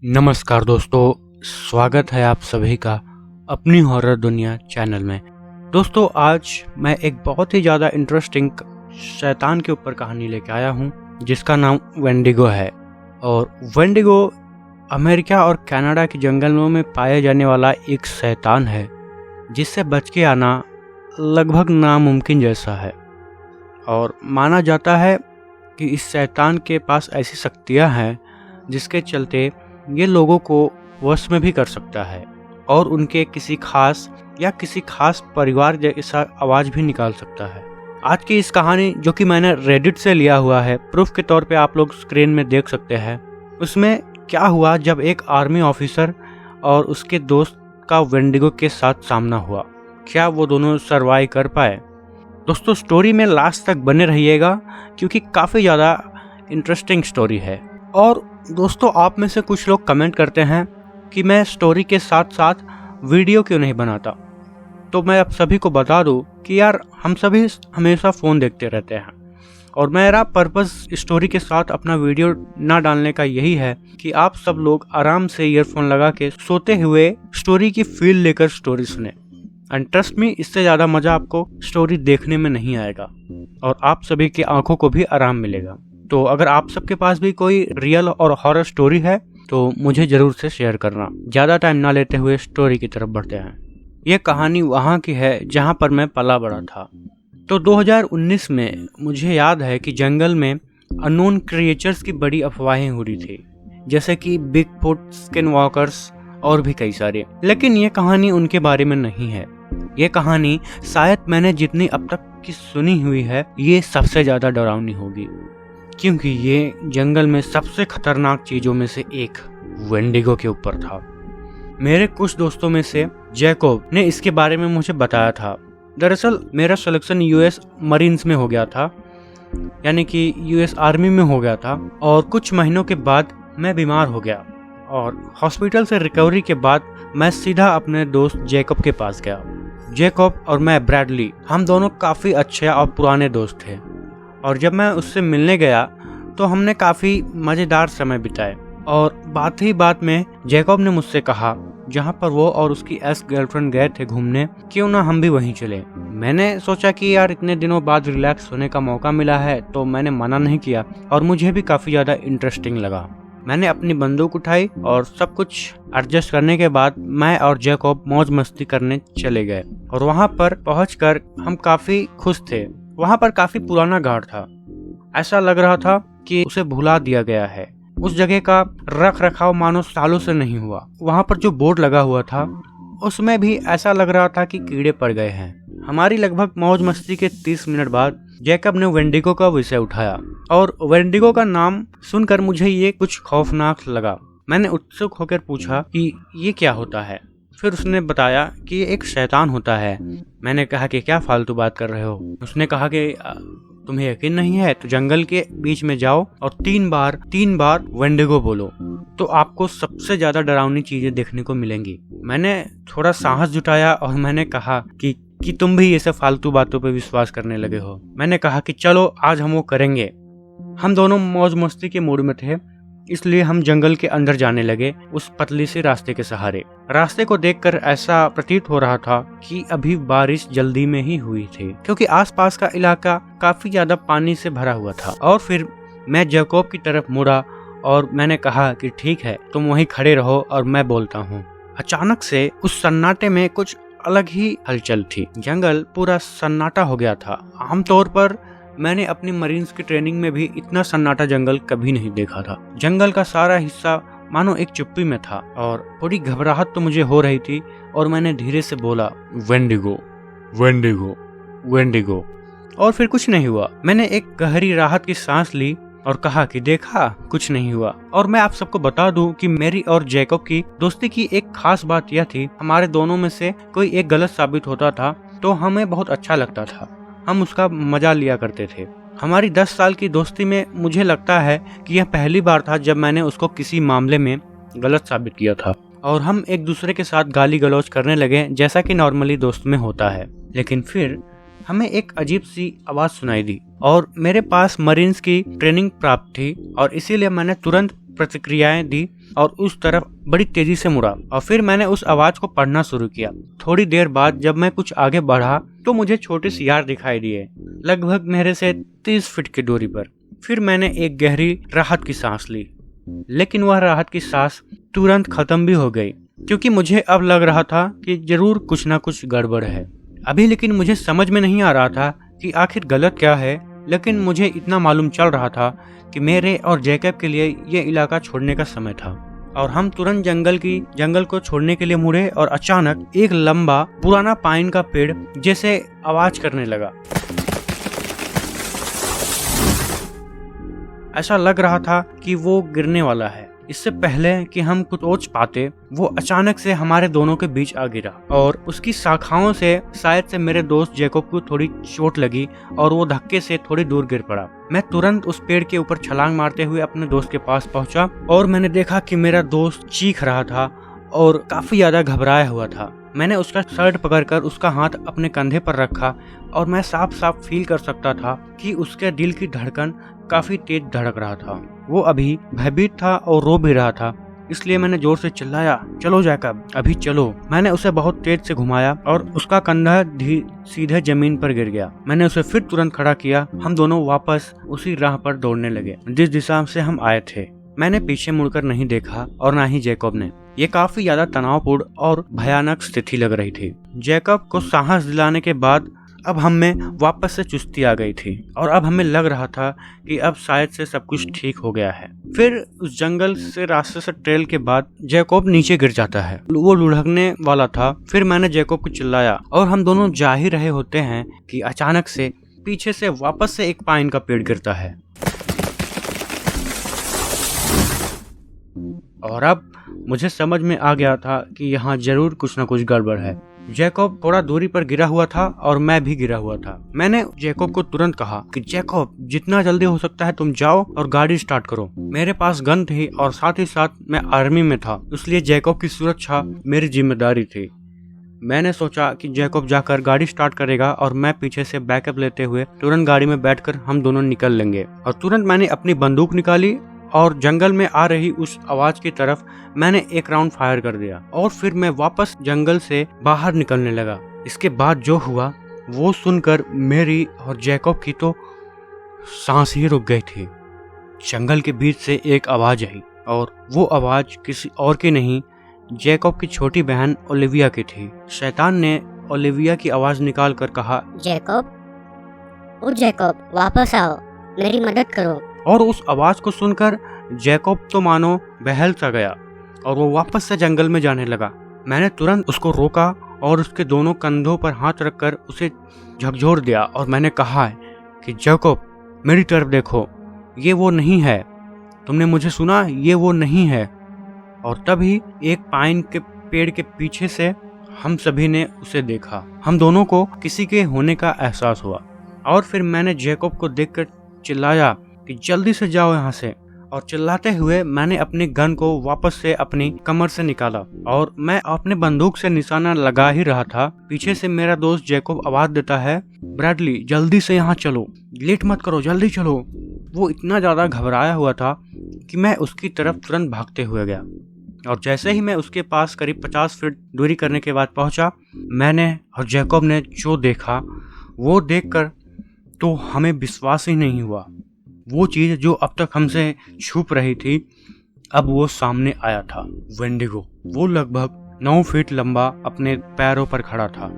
नमस्कार दोस्तों, स्वागत है आप सभी का अपनी हॉरर दुनिया चैनल में। दोस्तों, आज मैं एक बहुत ही ज़्यादा इंटरेस्टिंग शैतान के ऊपर कहानी लेके आया हूँ जिसका नाम वेंडिगो है। और वेंडिगो अमेरिका और कनाडा के जंगलों में पाए जाने वाला एक शैतान है जिससे बच के आना लगभग नामुमकिन जैसा है। और माना जाता है कि इस शैतान के पास ऐसी शक्तियाँ हैं जिसके चलते ये लोगों को वश में भी कर सकता है और उनके किसी खास परिवार जैसा आवाज़ भी निकाल सकता है। आज की इस कहानी जो कि मैंने रेडिट से लिया हुआ है, प्रूफ के तौर पे आप लोग स्क्रीन में देख सकते हैं। उसमें क्या हुआ जब एक आर्मी ऑफिसर और उसके दोस्त का वेंडिगो के साथ सामना हुआ, क्या वो दोनों सर्वाइव कर पाए? दोस्तों, स्टोरी में लास्ट तक बने रहिएगा क्योंकि काफ़ी ज़्यादा इंटरेस्टिंग स्टोरी है। और दोस्तों, आप में से कुछ लोग कमेंट करते हैं कि मैं स्टोरी के साथ साथ वीडियो क्यों नहीं बनाता। तो मैं आप सभी को बता दूं कि यार, हम सभी हमेशा फ़ोन देखते रहते हैं और मेरा पर्पस स्टोरी के साथ अपना वीडियो ना डालने का यही है कि आप सब लोग आराम से ईयरफोन लगा के सोते हुए स्टोरी की फील लेकर स्टोरी सुने। एंड ट्रस्ट मी, इससे ज़्यादा मज़ा आपको स्टोरी देखने में नहीं आएगा और आप सभी की आंखों को भी आराम मिलेगा। तो अगर आप सबके पास भी कोई रियल और हॉरर स्टोरी है तो मुझे ज़रूर से शेयर करना। ज़्यादा टाइम ना लेते हुए स्टोरी की तरफ बढ़ते हैं। ये कहानी वहाँ की है जहाँ पर मैं पला बड़ा था। तो 2019 में मुझे याद है कि जंगल में अननोन क्रिएचर्स की बड़ी अफवाहें हो रही थी, जैसे कि बिग फुट, स्किन वॉकर्स और भी कई सारे। लेकिन ये कहानी उनके बारे में नहीं है। ये कहानी शायद मैंने जितनी अब तक की सुनी हुई है, ये सबसे ज़्यादा डरावनी होगी, क्योंकि ये जंगल में सबसे खतरनाक चीज़ों में से एक वेंडिगो के ऊपर था। मेरे कुछ दोस्तों में से जैकब ने इसके बारे में मुझे बताया था। दरअसल मेरा सिलेक्शन यूएस मरीन्स में हो गया था, यानी कि यूएस आर्मी में हो गया था। और कुछ महीनों के बाद मैं बीमार हो गया और हॉस्पिटल से रिकवरी के बाद मैं सीधा अपने दोस्त जैकब के पास गया। जैकब और मैं, ब्रैडली, हम दोनों काफ़ी अच्छे और पुराने दोस्त थे। और जब मैं उससे मिलने गया तो हमने काफ़ी मज़ेदार समय बिताए। और बात ही बात में जैकब ने मुझसे कहा, जहाँ पर वो और उसकी एक्स गर्लफ्रेंड गए थे घूमने, क्यों ना हम भी वहीं चले। मैंने सोचा कि यार, इतने दिनों बाद रिलैक्स होने का मौका मिला है, तो मैंने मना नहीं किया और मुझे भी काफ़ी ज़्यादा इंटरेस्टिंग लगा। मैंने अपनी बंदूक उठाई और सब कुछ एडजस्ट करने के बाद मैं और जैकब मौज मस्ती करने चले गए। और वहाँ पर पहुँचकर हम काफ़ी खुश थे। वहाँ पर काफ़ी पुराना घाट था, ऐसा लग रहा था कि उसे भुला दिया गया है। उस जगह का रख रखाव मानो सालों से नहीं हुआ। वहाँ पर जो बोर्ड लगा हुआ था उसमें भी ऐसा लग रहा था कि कीड़े पड़ गए हैं। हमारी लगभग मौज मस्ती के 30 मिनट बाद जैकब ने वेंडिगो का विषय उठाया और वेंडिगो का नाम सुनकर मुझे ये कुछ खौफनाक लगा। मैंने उत्सुक होकर पूछा कि ये क्या होता है। फिर उसने बताया कि ये एक शैतान होता है। मैंने कहा कि क्या फालतू बात कर रहे हो। उसने कहा कि तुम्हें यकीन नहीं है तो जंगल के बीच में जाओ और तीन बार वेंडिगो बोलो तो आपको सबसे ज्यादा डरावनी चीजें देखने को मिलेंगी। मैंने थोड़ा साहस जुटाया और मैंने कहा कि तुम भी ये सब फालतू बातों पे विश्वास करने लगे हो। मैंने कहा कि चलो आज हम वो करेंगे। हम दोनों मौज मस्ती के मूड में थे, इसलिए हम जंगल के अंदर जाने लगे उस पतली सी रास्ते के सहारे। रास्ते को देखकर ऐसा प्रतीत हो रहा था कि अभी बारिश जल्दी में ही हुई थी, क्योंकि आसपास का इलाका काफी ज्यादा पानी से भरा हुआ था। और फिर मैं जैकब की तरफ मुड़ा और मैंने कहा कि ठीक है, तुम वहीं खड़े रहो और मैं बोलता हूँ। अचानक से उस सन्नाटे में कुछ अलग ही हलचल थी। जंगल पूरा सन्नाटा हो गया था। आमतौर पर मैंने अपनी मरीन्स की ट्रेनिंग में भी इतना सन्नाटा जंगल कभी नहीं देखा था। जंगल का सारा हिस्सा मानो एक चुप्पी में था और थोड़ी घबराहट तो मुझे हो रही थी। और मैंने धीरे से बोला, वेंडिगो, वेंडिगो, वेंडिगो। और फिर कुछ नहीं हुआ। मैंने एक गहरी राहत की सांस ली और कहा कि देखा, कुछ नहीं हुआ। और मैं आप सबको बता दूं कि मेरी और जैकब की दोस्ती की एक खास बात यह थी, हमारे दोनों में से कोई एक गलत साबित होता था तो हमें बहुत अच्छा लगता था। हम उसका मजा लिया करते थे। हमारी 10 साल की दोस्ती में मुझे लगता है कि यह पहली बार था जब मैंने उसको किसी मामले में गलत साबित किया था। और हम एक दूसरे के साथ गाली गलौज करने लगे, जैसा कि नॉर्मली दोस्त में होता है। लेकिन फिर हमें एक अजीब सी आवाज सुनाई दी और मेरे पास मरीन्स की ट्रेनिंग प्राप्त थी और इसीलिए मैंने तुरंत प्रतिक्रियाएं दी और उस तरफ बड़ी तेजी से मुड़ा और फिर मैंने उस आवाज को पढ़ना शुरू किया। थोड़ी देर बाद जब मैं कुछ आगे बढ़ा तो मुझे छोटे सियार दिखाई दिए, लगभग मेरे से 30 फीट की दूरी पर। फिर मैंने एक गहरी राहत की सांस ली, लेकिन वह राहत की सांस तुरंत खत्म भी हो गई, क्योंकि मुझे अब लग रहा था कि जरूर कुछ ना कुछ गड़बड़ है अभी। लेकिन मुझे समझ में नहीं आ रहा था कि आखिर गलत क्या है। लेकिन मुझे इतना मालूम चल रहा था कि मेरे और जैकब के लिए ये इलाका छोड़ने का समय था और हम तुरंत जंगल को छोड़ने के लिए मुड़े और अचानक एक लंबा पुराना पाइन का पेड़ जैसे आवाज करने लगा। ऐसा लग रहा था कि वो गिरने वाला है। इससे पहले कि हम कुछ सोच पाते, वो अचानक से हमारे दोनों के बीच आ गिरा और उसकी शाखाओं से शायद से मेरे दोस्त जैकब को थोड़ी चोट लगी और वो धक्के से थोड़ी दूर गिर पड़ा। मैं तुरंत उस पेड़ के ऊपर छलांग मारते हुए अपने दोस्त के पास पहुंचा और मैंने देखा कि मेरा दोस्त चीख रहा था और काफी ज्यादा घबराया हुआ था। मैंने उसका शर्ट पकड़कर उसका हाथ अपने कंधे पर रखा और मैं साफ साफ फील कर सकता था कि उसके दिल की धड़कन काफी तेज धड़क रहा था। वो अभी भयभीत था और रो भी रहा था, इसलिए मैंने जोर से चिल्लाया, चलो जैकब, अभी चलो। मैंने उसे बहुत तेज से घुमाया और उसका कंधा सीधे जमीन पर गिर गया। मैंने उसे फिर तुरंत खड़ा किया। हम दोनों वापस उसी राह पर दौड़ने लगे जिस दिशा से हम आए थे। मैंने पीछे मुड़कर नहीं देखा और ना ही जैकब ने। ये काफी ज्यादा तनावपूर्ण और भयानक स्थिति लग रही थी। जैकब को साहस दिलाने के बाद अब हम में वापस से चुस्ती आ गई थी और अब हमें लग रहा था कि अब शायद से सब कुछ ठीक हो गया है। फिर उस जंगल से रास्ते से ट्रेल के बाद जैकब नीचे गिर जाता है। वो लुढ़कने वाला था। फिर मैंने जैकब को चिल्लाया और हम दोनों जा ही रहे होते हैं कि अचानक से पीछे से वापस से एक पाइन का पेड़ गिरता है और अब मुझे समझ में आ गया था कि यहाँ जरूर कुछ न कुछ गड़बड़ है। जैकब थोड़ा दूरी पर गिरा हुआ था और मैं भी गिरा हुआ था। मैंने जैकब को तुरंत कहा कि जैकब, जितना जल्दी हो सकता है तुम जाओ और गाड़ी स्टार्ट करो। मेरे पास गन थी और साथ ही साथ मैं आर्मी में था, इसलिए जैकब की सुरक्षा मेरी जिम्मेदारी थी। मैंने सोचा कि जैकब जाकर गाड़ी स्टार्ट करेगा और मैं पीछे से बैकअप लेते हुए तुरंत गाड़ी में बैठकर हम दोनों निकल लेंगे। और तुरंत मैंने अपनी बंदूक निकाली और जंगल में आ रही उस आवाज की तरफ मैंने एक राउंड फायर कर दिया और फिर मैं वापस जंगल से बाहर निकलने लगा। इसके बाद जो हुआ वो सुनकर मेरी और जैकब की तो सांस ही रुक गई थी। जंगल के बीच से एक आवाज आई और वो आवाज किसी और की नहीं, जैकब की छोटी बहन ओलिविया की थी। शैतान ने ओलिविया की आवाज निकाल कर कहा, जैकब, ओ जैकब, वापस आओ, मेरी मदद करो। और उस आवाज को सुनकर जैकब तो मानो बहल सा गया और वो वापस से जंगल में जाने लगा। मैंने तुरंत उसको रोका और उसके दोनों कंधों पर हाथ रखकर उसे झकझोर दिया और मैंने कहा कि जैकब, मेरी तरफ देखो, ये वो नहीं है। तुमने मुझे सुना, ये वो नहीं है। और तभी एक पाइन के पेड़ के पीछे से हम सभी ने उसे देखा। हम दोनों को किसी के होने का एहसास हुआ और फिर मैंने जैकब को देखकर चिल्लाया कि जल्दी से जाओ यहाँ से। और चिल्लाते हुए मैंने अपनी गन को वापस से अपनी कमर से निकाला और मैं अपने बंदूक से निशाना लगा ही रहा था। पीछे से मेरा दोस्त जैकब आवाज देता है, ब्रैडली, जल्दी से यहाँ चलो, लेट मत करो, जल्दी चलो। वो इतना ज्यादा घबराया हुआ था कि मैं उसकी तरफ तुरंत भागते हुए गया और जैसे ही मैं उसके पास करीब 50 फीट दूरी करने के बाद पहुंचा, मैंने और जैकब ने जो देखा वो देखकर तो हमें विश्वास ही नहीं हुआ। वो चीज जो अब तक हमसे छुप रही थी, अब वो सामने आया था। वेंडिगो। वो लगभग 9 फीट लंबा अपने पैरों पर खड़ा था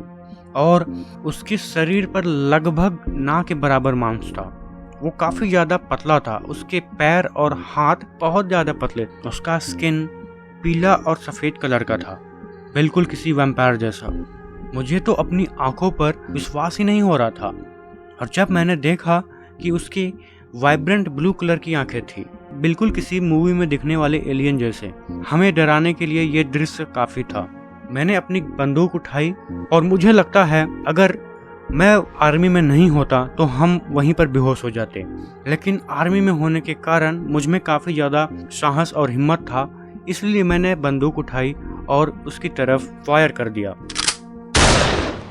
और उसके शरीर पर लगभग ना के बराबर मांस था। वो काफी ज्यादा पतला था। उसके पैर और हाथ बहुत ज्यादा पतले। उसका स्किन पीला और सफेद कलर का था, बिल्कुल किसी वैम्पायर जैसा। मुझे तो अपनी आंखों पर विश्वास ही नहीं हो रहा था। और जब मैंने देखा कि उसकी वाइब्रेंट ब्लू कलर की आंखें थी, बिल्कुल किसी मूवी में दिखने वाले एलियन जैसे, हमें डराने के लिए ये दृश्य काफी था। मैंने अपनी बंदूक उठाई और मुझे लगता है अगर मैं आर्मी में नहीं होता तो हम वहीं पर बेहोश हो जाते, लेकिन आर्मी में होने के कारण मुझ में काफी ज्यादा साहस और हिम्मत था, इसलिए मैंने बंदूक उठाई और उसकी तरफ फायर कर दिया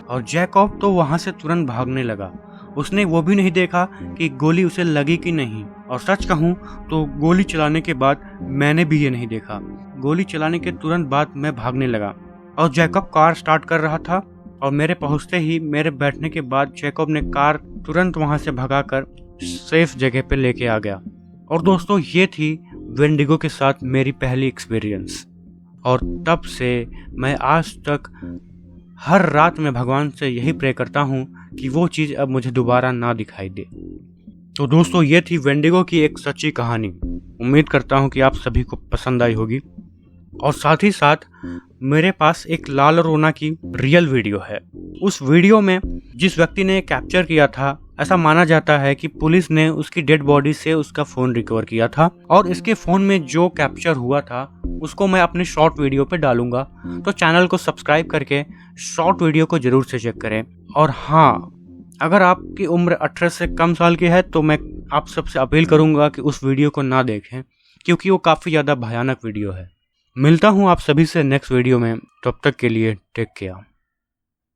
और जैकब तो वहां से तुरंत भागने लगा। उसने वो भी नहीं देखा कि गोली उसे लगी कि नहीं। और सच कहूँ तो गोली चलाने के बाद मैंने भी ये नहीं देखा। गोली चलाने के तुरंत बाद मैं भागने लगा और जैकब कार स्टार्ट कर रहा था और मेरे पहुंचते ही मेरे बैठने के बाद जैकब ने कार तुरंत वहां से भगाकर सेफ जगह पे लेके आ गया। और दोस्तों ये थी वेंडिगो के साथ मेरी पहली एक्सपीरियंस। और तब से मैं आज तक हर रात में भगवान से यही प्रे करता हूँ कि वो चीज़ अब मुझे दोबारा ना दिखाई दे। तो दोस्तों ये थी वेंडिगो की एक सच्ची कहानी। उम्मीद करता हूँ कि आप सभी को पसंद आई होगी। और साथ ही साथ मेरे पास एक ला llorona की रियल वीडियो है। उस वीडियो में जिस व्यक्ति ने कैप्चर किया था, ऐसा माना जाता है कि पुलिस ने उसकी डेड बॉडी से उसका फ़ोन रिकवर किया था और इसके फ़ोन में जो कैप्चर हुआ था उसको मैं अपने शॉर्ट वीडियो पे डालूंगा। तो चैनल को सब्सक्राइब करके शॉर्ट वीडियो को ज़रूर से चेक करें। और हाँ, अगर आपकी उम्र 18 से कम साल की है तो मैं आप सबसे अपील करूंगा कि उस वीडियो को ना देखें, क्योंकि वो काफ़ी ज़्यादा भयानक वीडियो है। मिलता हूँ आप सभी से नेक्स्ट वीडियो में। तब तक के लिए टेक केयर।